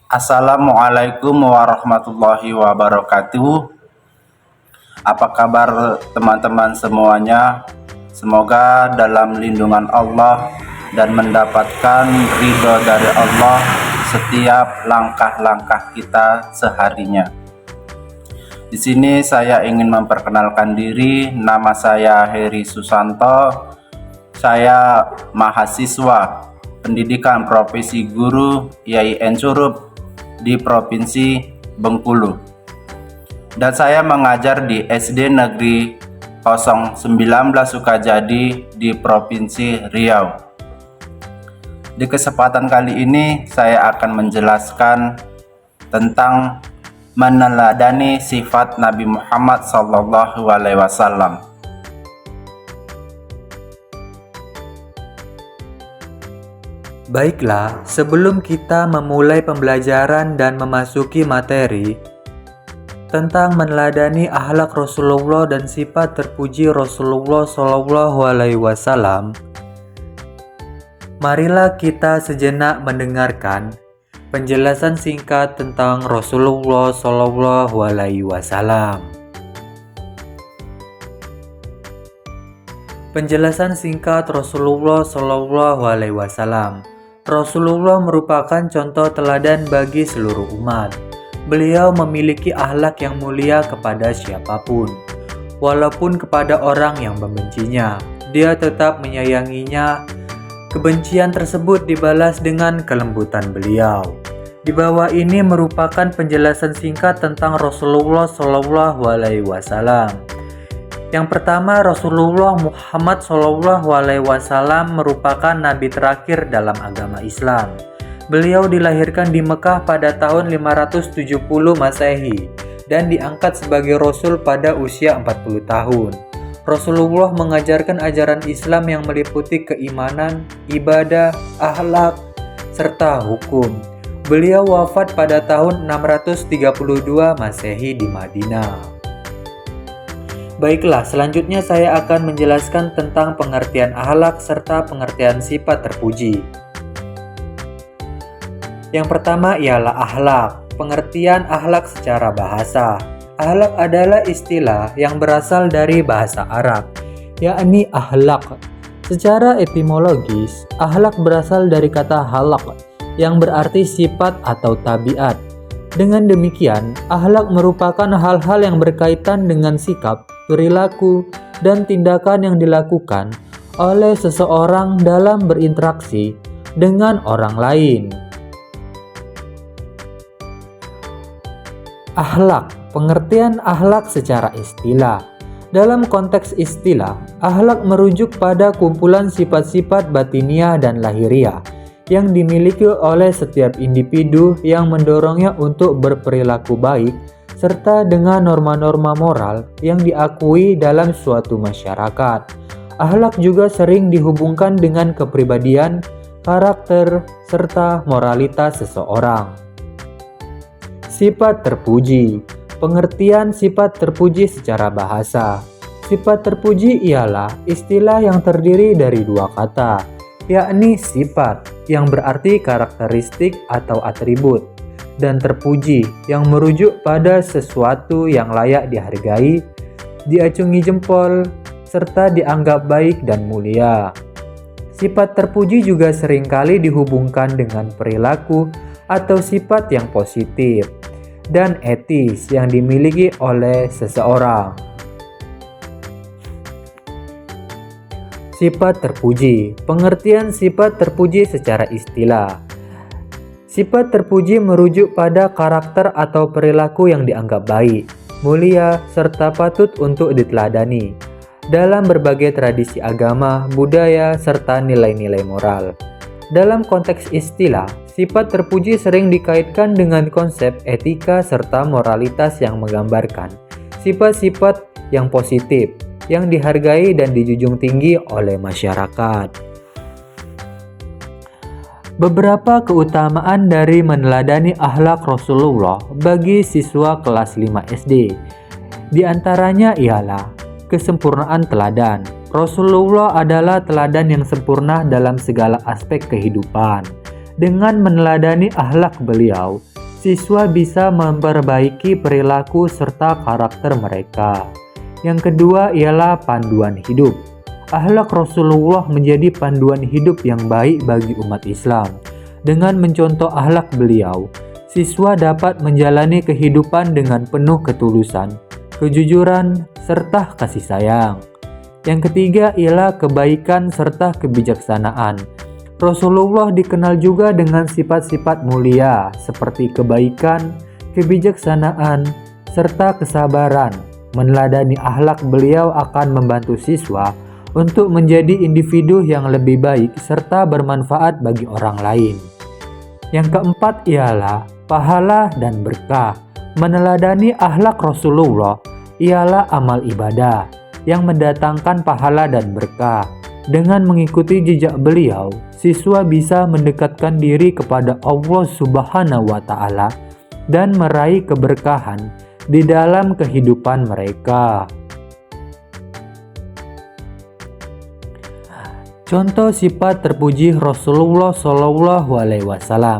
Assalamualaikum warahmatullahi wabarakatuh. Apa kabar teman-teman semuanya? Semoga dalam lindungan Allah dan mendapatkan ridho dari Allah setiap langkah-langkah kita seharinya. Di sini saya ingin memperkenalkan diri. Nama saya Heri Susanto. Saya mahasiswa pendidikan profesi guru IAIN Curup di Provinsi Bengkulu, dan saya mengajar di SD Negeri 019 Sukajadi di Provinsi Riau. Di kesempatan kali ini saya akan menjelaskan tentang meneladani sifat Nabi Muhammad SAW. Baiklah, sebelum kita memulai pembelajaran dan memasuki materi tentang meneladani akhlak Rasulullah dan sifat terpuji Rasulullah SAW, marilah kita sejenak mendengarkan penjelasan singkat tentang Rasulullah SAW. Penjelasan singkat Rasulullah SAW. Rasulullah merupakan contoh teladan bagi seluruh umat. Beliau memiliki akhlak yang mulia kepada siapapun. Walaupun kepada orang yang membencinya, dia tetap menyayanginya. Kebencian tersebut dibalas dengan kelembutan beliau. Di bawah ini merupakan penjelasan singkat tentang Rasulullah SAW. Yang pertama, Rasulullah Muhammad SAW merupakan nabi terakhir dalam agama Islam. Beliau dilahirkan di Mekah pada tahun 570 Masehi dan diangkat sebagai Rasul pada usia 40 tahun. Rasulullah mengajarkan ajaran Islam yang meliputi keimanan, ibadah, akhlak, serta hukum. Beliau wafat pada tahun 632 Masehi di Madinah. Baiklah, selanjutnya saya akan menjelaskan tentang pengertian akhlak serta pengertian sifat terpuji. Yang pertama ialah akhlak. Pengertian akhlak secara bahasa. Akhlak adalah istilah yang berasal dari bahasa Arab, yakni akhlak. Secara etimologis, akhlak berasal dari kata halak, yang berarti sifat atau tabiat. Dengan demikian, akhlak merupakan hal-hal yang berkaitan dengan sikap, perilaku, dan tindakan yang dilakukan oleh seseorang dalam berinteraksi dengan orang lain. Akhlak, pengertian akhlak secara istilah. Dalam konteks istilah, akhlak merujuk pada kumpulan sifat-sifat batiniah dan lahiriah yang dimiliki oleh setiap individu yang mendorongnya untuk berperilaku baik serta dengan norma-norma moral yang diakui dalam suatu masyarakat. Akhlak juga sering dihubungkan dengan kepribadian, karakter, serta moralitas seseorang. Sifat terpuji. Pengertian sifat terpuji secara bahasa. Sifat terpuji ialah istilah yang terdiri dari dua kata, yakni sifat yang berarti karakteristik atau atribut, dan terpuji yang merujuk pada sesuatu yang layak dihargai, diacungi jempol, serta dianggap baik dan mulia. Sifat terpuji juga seringkali dihubungkan dengan perilaku atau sifat yang positif dan etis yang dimiliki oleh seseorang. Sifat terpuji. Pengertian sifat terpuji secara istilah. Sifat terpuji merujuk pada karakter atau perilaku yang dianggap baik, mulia, serta patut untuk diteladani dalam berbagai tradisi agama, budaya, serta nilai-nilai moral. Dalam konteks istilah, sifat terpuji sering dikaitkan dengan konsep etika serta moralitas yang menggambarkan sifat-sifat yang positif, yang dihargai dan dijunjung tinggi oleh masyarakat. Beberapa keutamaan dari meneladani akhlak Rasulullah bagi siswa kelas 5 SD. Di antaranya ialah kesempurnaan teladan. Rasulullah adalah teladan yang sempurna dalam segala aspek kehidupan. Dengan meneladani akhlak beliau, siswa bisa memperbaiki perilaku serta karakter mereka. Yang kedua ialah panduan hidup. Akhlak Rasulullah menjadi panduan hidup yang baik bagi umat Islam. Dengan mencontoh akhlak beliau, siswa dapat menjalani kehidupan dengan penuh ketulusan, kejujuran, serta kasih sayang. Yang ketiga ialah kebaikan serta kebijaksanaan. Rasulullah dikenal juga dengan sifat-sifat mulia seperti kebaikan, kebijaksanaan, serta kesabaran. Meneladani akhlak beliau akan membantu siswa untuk menjadi individu yang lebih baik serta bermanfaat bagi orang lain. Yang keempat ialah pahala dan berkah. Meneladani akhlak Rasulullah ialah amal ibadah yang mendatangkan pahala dan berkah. Dengan mengikuti jejak beliau, siswa bisa mendekatkan diri kepada Allah Subhanahu wa Ta'ala dan meraih keberkahan di dalam kehidupan mereka. Contoh sifat terpuji Rasulullah Shallallahu Alaihi Wasallam.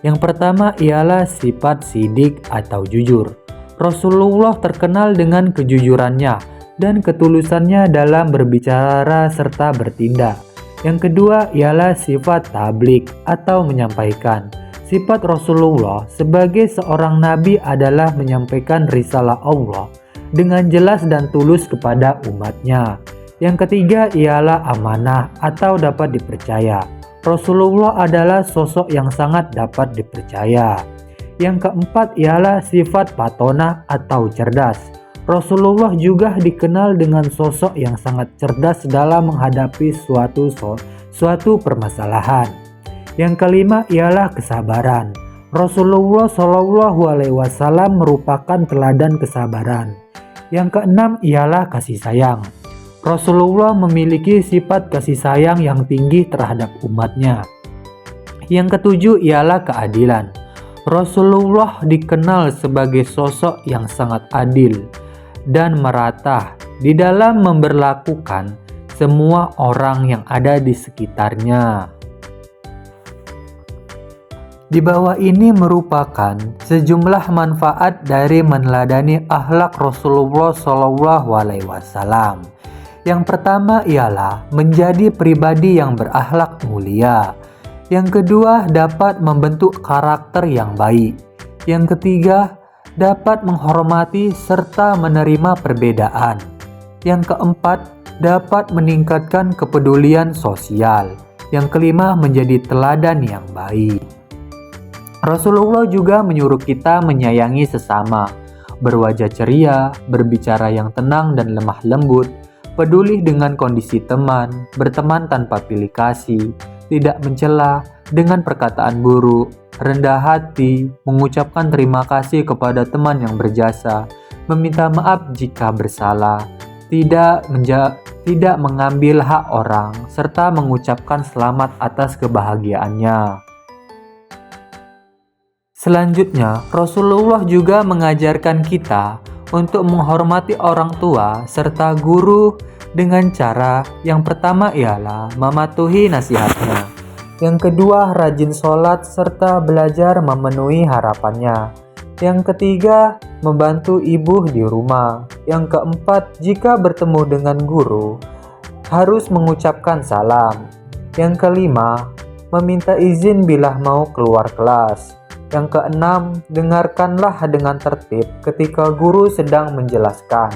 Yang pertama ialah sifat sidik atau jujur. Rasulullah terkenal dengan kejujurannya dan ketulusannya dalam berbicara serta bertindak. Yang kedua ialah sifat tabligh atau menyampaikan. Sifat Rasulullah sebagai seorang nabi adalah menyampaikan risalah Allah dengan jelas dan tulus kepada umatnya. Yang ketiga ialah amanah atau dapat dipercaya. Rasulullah adalah sosok yang sangat dapat dipercaya. Yang keempat ialah sifat patonah atau cerdas. Rasulullah juga dikenal dengan sosok yang sangat cerdas dalam menghadapi suatu permasalahan. Yang kelima ialah kesabaran. Rasulullah Shallallahu Alaihi Wasallam merupakan teladan kesabaran. Yang keenam ialah kasih sayang. Rasulullah memiliki sifat kasih sayang yang tinggi terhadap umatnya. Yang ketujuh ialah keadilan. Rasulullah dikenal sebagai sosok yang sangat adil dan merata di dalam memberlakukan semua orang yang ada di sekitarnya. Di bawah ini merupakan sejumlah manfaat dari meneladani akhlak Rasulullah Shallallahu Alaihi Wasallam. Yang pertama ialah menjadi pribadi yang berakhlak mulia. Yang kedua, dapat membentuk karakter yang baik. Yang ketiga, dapat menghormati serta menerima perbedaan. Yang keempat, dapat meningkatkan kepedulian sosial. Yang kelima, menjadi teladan yang baik. Rasulullah juga menyuruh kita menyayangi sesama, berwajah ceria, berbicara yang tenang dan lemah lembut, peduli dengan kondisi teman, berteman tanpa pilih kasih, tidak mencela dengan perkataan buruk, rendah hati, mengucapkan terima kasih kepada teman yang berjasa, meminta maaf jika bersalah, tidak mengambil hak orang, serta mengucapkan selamat atas kebahagiaannya. Selanjutnya, Rasulullah juga mengajarkan kita untuk menghormati orang tua serta guru dengan cara yang pertama ialah mematuhi nasihatnya. Yang kedua, rajin sholat serta belajar memenuhi harapannya. Yang ketiga, membantu ibu di rumah. Yang keempat, jika bertemu dengan guru, harus mengucapkan salam. Yang kelima, meminta izin bila mau keluar kelas. Yang keenam, dengarkanlah dengan tertib ketika guru sedang menjelaskan.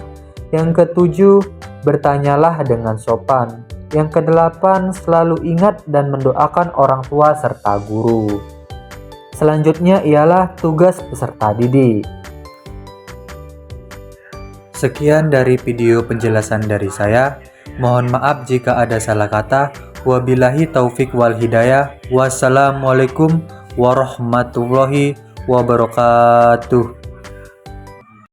Yang ketujuh, bertanyalah dengan sopan. Yang kedelapan, selalu ingat dan mendoakan orang tua serta guru. Selanjutnya ialah tugas peserta didik. Sekian dari video penjelasan dari saya. Mohon maaf jika ada salah kata. Wabillahi taufik wal hidayah. Wassalamualaikum warahmatullahi wabarakatuh.